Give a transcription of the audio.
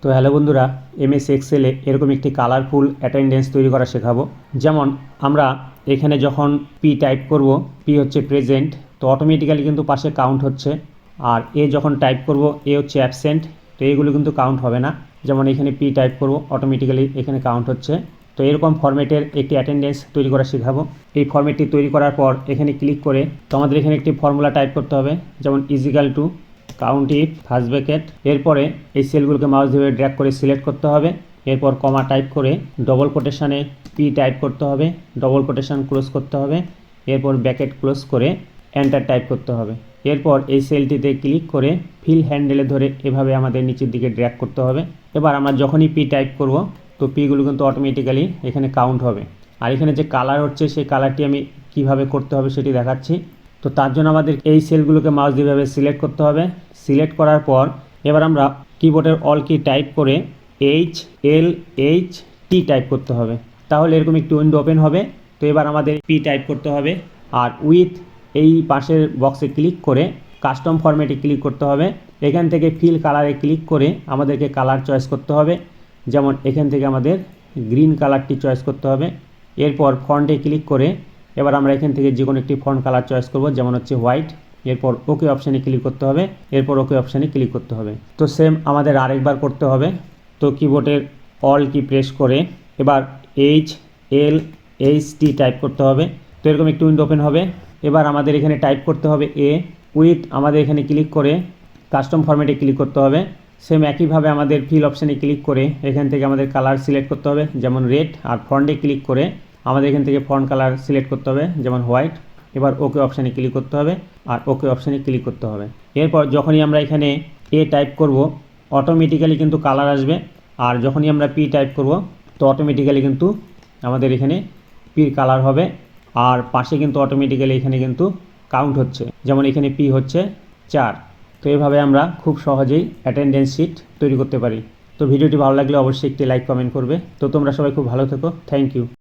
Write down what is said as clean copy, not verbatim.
তো হ্যালো বন্ধুরা, এমএস এক্সেলে এরকম একটি কালারফুল অ্যাটেন্ডেন্স তৈরি করা শেখাবো। যেমন আমরা এখানে যখন পি টাইপ করব, পি হচ্ছে প্রেজেন্ট, তো অটোমেটিক্যালি কিন্তু পাশে কাউন্ট হচ্ছে। আর এ যখন টাইপ করব, এ হচ্ছে অ্যাবসেন্ট, তো এইগুলো কিন্তু কাউন্ট হবে না। যেমন এখানে পি টাইপ করব, অটোমেটিক্যালি এখানে কাউন্ট হচ্ছে। তো এরকম ফরম্যাটের একটি অ্যাটেন্ডেন্স তৈরি করা শেখাবো। এই ফরম্যাটটি তৈরি করার পর এখানে ক্লিক করে তো আমাদের এখানে একটি ফর্মুলা টাইপ করতে হবে, যেমন equal to count if first bracket. এরপরে এই সেলগুলোকে মাউস দিয়ে ড্র্যাগ করে সিলেক্ট করতে হবে। এরপর কমা টাইপ করে ডবল কোটেশানে পি টাইপ করতে হবে, ডবল কোটেশান ক্লোজ করতে হবে। এরপর ব্র্যাকেট ক্লোজ করে এন্টার টাইপ করতে হবে। এরপর এই সেলটিতে ক্লিক করে ফিল হ্যান্ডেলে ধরে এভাবে আমাদের নিচের দিকে ড্র্যাগ করতে হবে। এবার আমরা যখনই পি টাইপ করব, তো পিগুলো কিন্তু অটোমেটিক্যালি এখানে কাউন্ট হবে। আর এখানে যে কালার হচ্ছে, সেই কালারটি আমি কিভাবে করতে হবে সেটি দেখাচ্ছি। তো তার জন্য আমাদের এই সেলগুলোকে মাউস দিয়ে সিলেক্ট করতে হবে। সিলেক্ট করার পর এবার আমরা কিবোর্ডের অল কি টাইপ করে HLHT টাইপ করতে হবে, তাহলে এরকম একটি উইন্ডো ওপেন হবে। তো এবার আমাদের পি টাইপ করতে হবে, আর উইথ এই পাশের বক্সে ক্লিক করে কাস্টম ফরম্যাটে ক্লিক করতে হবে। এখান থেকে ফিল কালারে ক্লিক করে আমাদেরকে কালার চয়েস করতে হবে। যেমন এখান থেকে আমাদের গ্রিন কালারটি চয়েস করতে হবে। এরপর ফন্টে ক্লিক করে এবার আমরা এখান থেকে যে কোনো একটি ফন্ট কালার চয়েস করব, যেমন হচ্ছে হোয়াইট। এরপর ওকে অপশানে ক্লিক করতে হবে, এরপর ওকে অপশানে ক্লিক করতে হবে। তো সেম আমাদের আরেকবার করতে হবে। তো কিবোর্ডের অল কি প্রেস করে এবার HLHT টাইপ করতে হবে। তো এরকম একটি উইন্ডো ওপেন হবে। এবার আমাদের এখানে টাইপ করতে হবে এ উইথ, আমাদের এখানে ক্লিক করে কাস্টম ফরম্যাটে ক্লিক করতে হবে। সেম একইভাবে আমাদের ফিল অপশানে ক্লিক করে এখান থেকে আমাদের কালার সিলেক্ট করতে হবে, যেমন রেড। আর ফন্টে ক্লিক করে আমাদের এখান থেকে ফন্ট কালার সিলেক্ট করতে হবে, যেমন হোয়াইট। এবার ওকে অপশানে ক্লিক করতে হবে, আর ওকে অপশানে ক্লিক করতে হবে। এরপর যখনই আমরা এখানে এ টাইপ করব, অটোমেটিক্যালি কিন্তু কালার আসবে। আর যখনই আমরা পি টাইপ করব, তো অটোমেটিক্যালি কিন্তু আমাদের এখানে পির কালার হবে। আর পাশে কিন্তু অটোমেটিক্যালি এখানে কিন্তু কাউন্ট হচ্ছে, যেমন এখানে পি হচ্ছে 4। তো এইভাবে আমরা খুব সহজেই অ্যাটেন্ডেন্স শিট তৈরি করতে পারি। তো ভিডিওটি ভালো লাগলে অবশ্যই একটি লাইক কমেন্ট করবে। তো তোমরা সবাই খুব ভালো থেকো। Thank you.